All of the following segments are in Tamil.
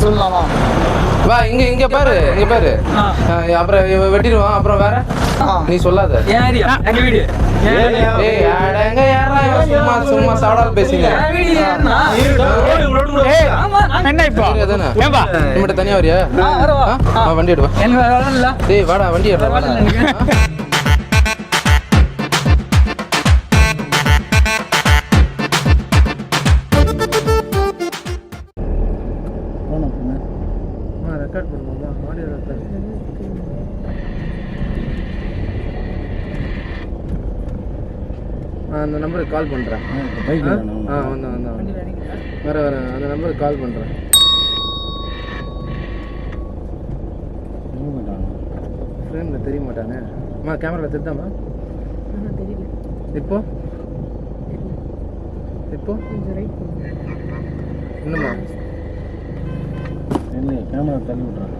சொல்லலாமா? வா இங்க பாரு, இங்க பாரு. அப்புறம் வெட்டிடுவான். அப்புறம் வேற நீ சொல்லாத. சும்மா சும்மா சாவடால் பேசுங்க. என்ன இப்போ நம்மகிட்ட தனியா வரியா? வண்டி எடுவா. டேய் வாடா வண்டி எடுறா வாடா. ரெக்கார்ட் பண்ணுவோமா? Audio record. அந்த நம்பருக்கு கால் பண்ணுறேன். வந்தேன் வர அந்த நம்பருக்கு கால் பண்ணுறேன். ஃப்ரெண்டில் தெரிய மாட்டானே. கேமராவில் தெரிதாம்மா? இப்போ இன்னுமா இல்லை, கேமரா தள்ளி விட்றாங்க.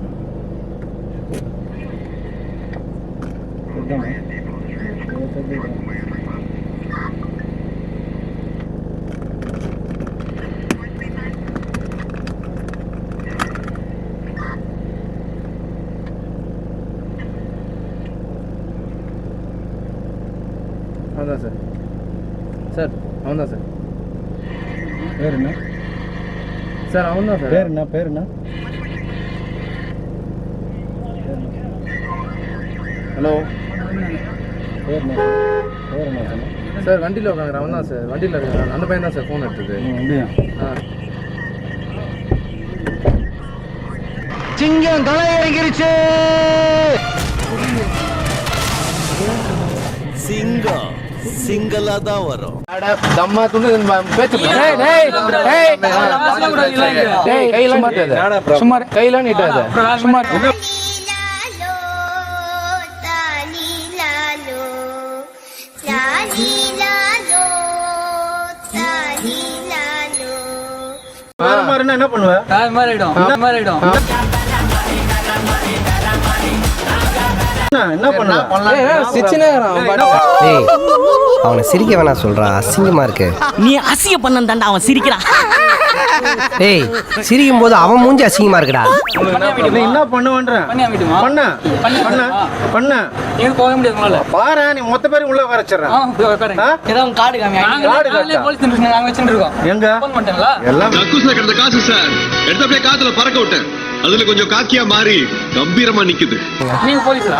அவன்தான் சார். சார் அவன்தான் சார். பேர் என்ன சார்? அவன்தான் சார். பேர் என்ன? ஹலோ சார், வண்டியில் உட்காந்துறேன். அவன் தான் சார் வண்டியில் இருக்கான். அந்த பையன் தான் சார் ஃபோன் எடுத்தது. சிங்கம் தலை இறங்கிருச்சு. சிங்கம் சிங்கலா தான் வரும். தம்மா துண்டு பேச்சு. கையெல்லாம் மாட்டாது. சும்மா கையெல்லாம் நீட்டாது. சும்மா என்ன பண்ணுவேன்? அவனை சிரிக்க வேணாம் சொல்றா, அசிங்கமா இருக்கு. நீ அசிங்க பண்ண அவன் சிரிக்கிறான். டேய், சிரிக்கும் போது அவன் மூஞ்சி அசிங்கமா இருக்குடா. நீ என்ன பண்ணுவன்ற? பண்ண நீங்க போக முடியாது. பாரு, நீ மொத்த பேரும் உள்ள வரச்சறேன். ஏதோ கார்டு காமி. நாங்க போலீஸ் ஸ்டேஷன் நாங்க வெச்சிட்டு இருக்கோம். எங்க போன் பண்ணிட்டீங்களா? எல்லாம் கக்கூஸ்ல கிடந்த காசு சார். எடுத்து அப்படியே காத்துல பறக்க விட்டேன். அதுல கொஞ்சம் காக்கியா மாறி கம்பீரமா நிக்குது. நீங்க போலீஸா?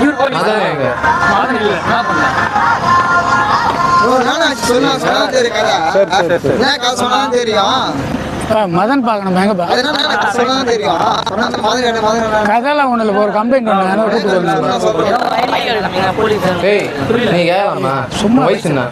இவர் போலீஸ். அதான் எங்க மாதிரி இல்ல. என்ன பண்ணலாம்? மதன் பார்க்கணும். எங்க கதையெல்லாம் ஒண்ணு இல்லை. ஒரு கம்ப்ளைண்ட் சும்மா வயசுண்ணா.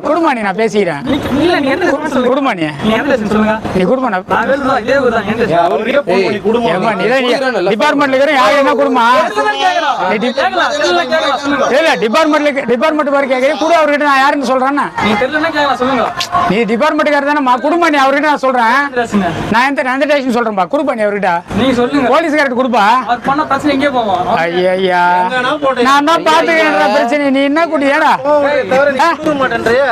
குடுமானி நான் பேசிக்கிறேன். டிபார்ட்மெண்ட்ல இருக்கிற யாரு என்ன குடுமா? டிபார்ட்மெண்ட் வரைக்கும் கேட்கறேன். கூட அவர்கிட்ட நான் யாருன்னு சொல்றேன். நீ டிபார்ட்மெண்ட்டுக்காரர் தானே குடும்பம். நீ அவர்கிட்ட நான் சொல்றேன். நான் எந்த ஸ்டேஷன் சொல்றேன்பா. குடும்பம் அவர்கிட்ட போலீஸ்காரர் கொடுப்பா. ஐயா நான் தான் பாத்துக்கிறேன் பிரச்சனை. நீ என்ன கூட்டி ஏடா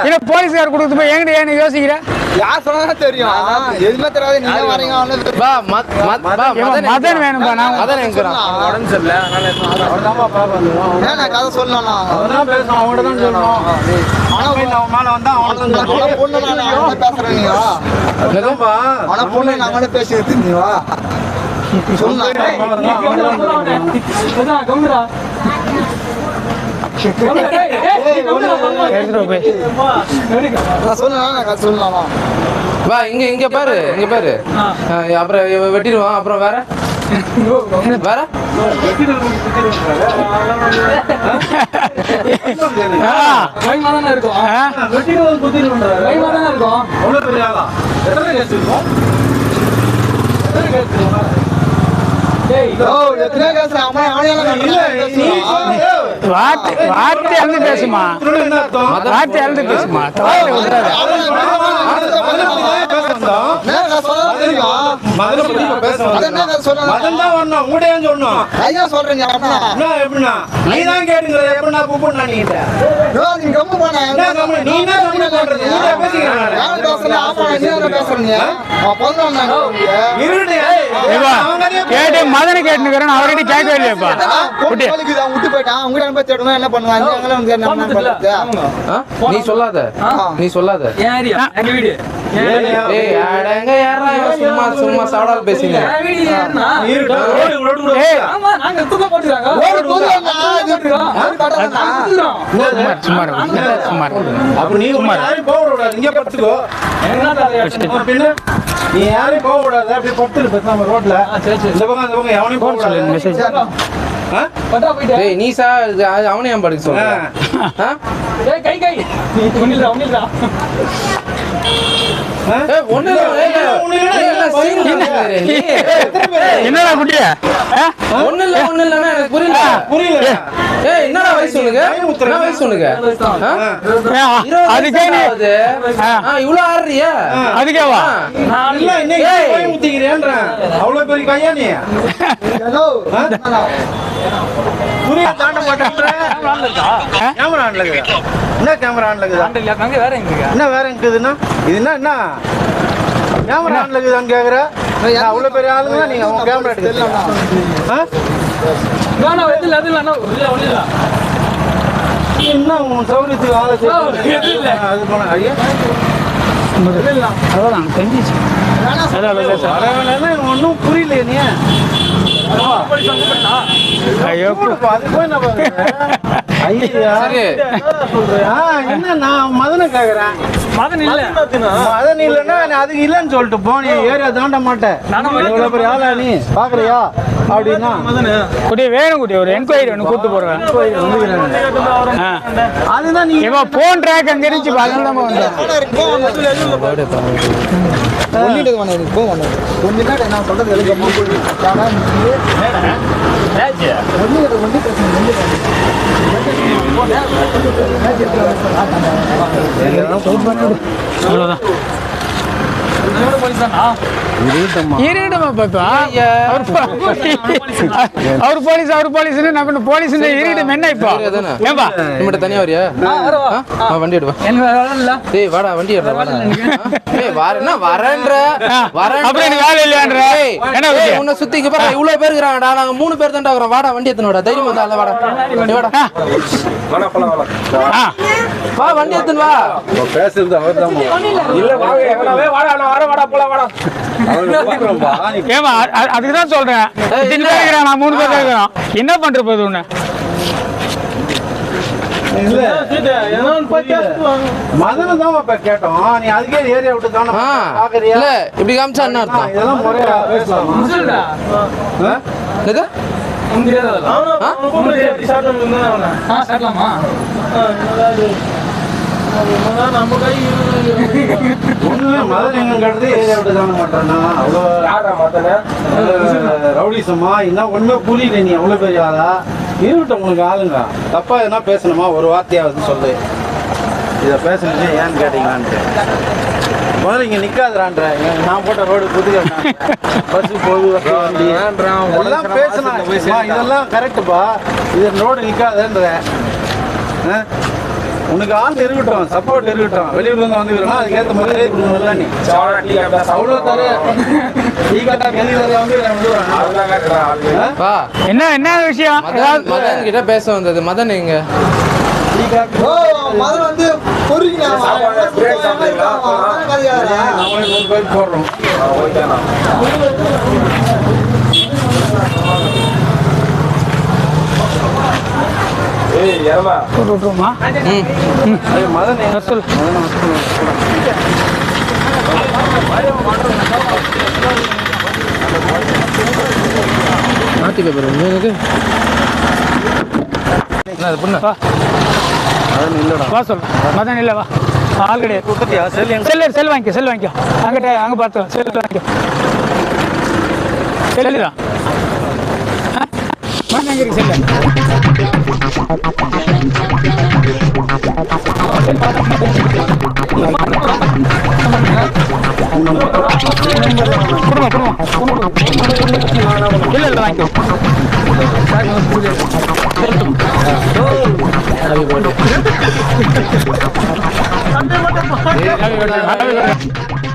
இல்ல போலீஸ்காரர் கொடுத்து போய் எங்கிட்ட ஏன்னு யோசிக்கிற? யார் சொன்னா தெரியும்? எதுவுமே தெரியாது. நீங்க வரீங்க. மதன் வேணும்பா. நான் மதன் எங்க உடம்பு சரியில்லை. அதனால கதை சொல்லலாம். அவதான் பேசணும். அவங்கள்ட்ட தான் சொல்லணும். மேல வந்தா அவனை பொண்ணு பேசுறேன். ஆனா பொண்ணு நாங்களே பேசிட்டு நீவா சொல்லலாம். சொல்லலாமா? வா இங்க பாரு, இங்க பாரு. அப்புறம் வெட்டிடுவான். அப்புறம் வேற வேற எத்தனை வார்த்தை எழுந்து பேசுமா, என்ன அர்த்தம்? வார்த்தை எழுந்து பேசுமா. மதனை பத்தி இப்ப பேச வந்தோம். மதன் தான் வரணும், உங்கள்கிட்ட ஏன் சொல்லணும்? ஐயா சொல்றீங்க அப்படின்னா என்ன எப்படின்னா நீ தான் கேட்டுங்கிற எப்படின்னா கூப்பிடுனா நீ நீ கம்மு போனா நீ என்ன கம்மி பண்றது? நீ பேசிக்கிறேன் யாரு பேசுறீங்க? ஆமா நீ என்ன பேசுறீங்க? கேட்டு மதனை கேட்டுக்கிறேன், அவர்கிட்ட கேட்கவே இல்லையாப்பா. விட்டு போயிட்டான், உங்ககிட்ட போய் தேடுவேன், என்ன பண்ணுவாங்க? நீ சொல்லாத, நீ சொல்லாத. எங்க வீடு ஏய் அடங்க யாரா இவன் சும்மா சும்மா சவடால் பேசிங்க. ஆமா நாங்க தூக்க போட்டுறாங்க சும்மா அப்ப நீ யாரையும் போக விடாது, இங்கே படுத்துக்கோ. பின்ன நீ யாரையும் போக விடாது, அப்படி படுத்துரு பேசாம ரோட்ல. இந்த பக்கம் அந்த பக்கம் எவனையும் போக விடாது. டேய் நீ சா அவனே ஏன் படிக்க சொல்ற? கை கை ஒண்ணுல ஒண்ணுல என்னடா குட்டிய ஒண்ணு இல்லன்னா எனக்கு புரியல. ஏய் என்னடா வயசு உனக்கு? என்ன வயசு உனக்கு? அதுக்கே நீ இவ்வளவு ஆடுறியா? அதுக்கேவா அவ்வளவு பெரிய கையா நீ புரிய தாண்ட மாட்டேன்ற. கேமரா ஆன்ல இருக்குதா? என்ன கேமரா ஆன்ல இருக்குதா? வேற எங்க என்ன வேற இருக்குதுன்னா இது என்ன கேமரா ஆன்ல இருக்குதான்னு கேக்குற? அவ்வளவு பெரிய ஆளுங்க நீங்க உங்க கேமரா எடுக்கலாம். என்ன உன் சௌகரியத்துக்கு ஆளு அது போன ஐயா அவ்வளோதான் தெரிஞ்சிச்சு. ஒன்னும் புரியல நீ. ஐயோ அது போய் என்ன ஐயா என்ன நான் மதனை கேக்குறேன். மதன் இல்ல மதன் இல்லன்னா அதுக்கு இல்லன்னு சொல்லிட்டு போ. நீ ஏரியா தாண்ட மாட்டேன். எவ்வளவு பெரிய ஆளா நீ பாக்குறியா அப்படின்னா குட்டிய வேணும். குட்டிய ஒரு என்கொயரி ஒன்று கூப்பிட்டு போடுவேன். அதுதான் நீ போன் ட்ராக் அங்க இருந்துச்சு, அதனால தான் வந்தேன். கொஞ்ச நேரம் நான் சொல்றது அவ்வளோதான். இருடமா பாப்பா, அவர் போலீஸ் நம்ம போலீஸ் இருடும் என்ன இப்போ? ஏன்பா நம்மகிட்ட தனியா வரியா? வண்டி எடுவா. டேய் வாடா வண்டி எடுடா வாடா. ஏய் வரேன்னா வரேன்ற அப்புறம் எனக்கு வேலை இல்லையான்ற என்ன உன்னை சுத்தி இங்க பாரு இவ்வளவு பேர் இருக்காங்கடா. நாங்க 3 பேர் தான்டா வரோம். வாடா வண்டி எடுத்துன்னு வாடா. தைரியம் வந்தா அத வாடா. நீ வாடா. வா வண்டி எடுத்துன்னு வா. பேசுறது அவர்தான் இல்ல வாடா போலாம் வாடா. ஏமா அதுக்குதான் சொல்றேன். நான் 3 பேர் இருக்கிறோம். என்ன பண்ற போது உன்ன மதனை தான் கேட்டோம். நீ அதுக்கே ஏரியா விட்டு தானே பாக்குறியா? இல்ல இப்படி காமிச்சா என்ன அர்த்தம்? இதெல்லாம் முறையா பேசலாமா? மதன் எங்க கட்டுறது ஏரியா விட்டு தானே மாட்டேன்னா அவ்வளோ ரவுடிசமா இன்னும் ஒண்ணுமே புரியல. நீ அவ்வளவு பெரிய ஆளா இருக்கட்டும். உங்களுக்கு ஆளுங்க தப்பா எதுனா பேசணுமா ஒரு வார்த்தையாவது சொல்லு. இதை பேசணுச்சு ஏன்னு கேட்டீங்களான்ட்டு முதல்ல இங்க நிக்காதுறான்ற. நான் போட்ட ரோடு புதுக்க பஸ் போகுது வண்டி இதெல்லாம் பேசணும். இதெல்லாம் கரெக்டுப்பா. இது ரோடு நிக்காதுன்ற. உனக்கு ஆள் இருக்கட்டும், சப்போர்ட் இருக்கட்டும். வெளியூர்ல இருந்து வந்துக்கிறோம், அதுக்கேற்ற மாதிரி கொடுக்கணும்ல. நீ அவ்வளோ தர டீ கட்டா வெளியில வந்து என்ன என்ன விஷயம்? மதன் கிட்ட பேச வந்தது. மதன் எங்க? மதன் வந்து போடுறோம். மதன் எங்க சொல். மாத்தி பேப்பர் எனக்கு வா சொல். மதன் இல்ல வா, ஆள் கிடையாது. செல் வாங்கிக்கோ. அங்கிட்ட அங்க பார்த்து செல் வாங்கிக்கோ. செல்லுதான் மதன் எங்க இருக்கு? செல்லு இல்ல இல்ல வாங்கிக்கோ. Happy birthday.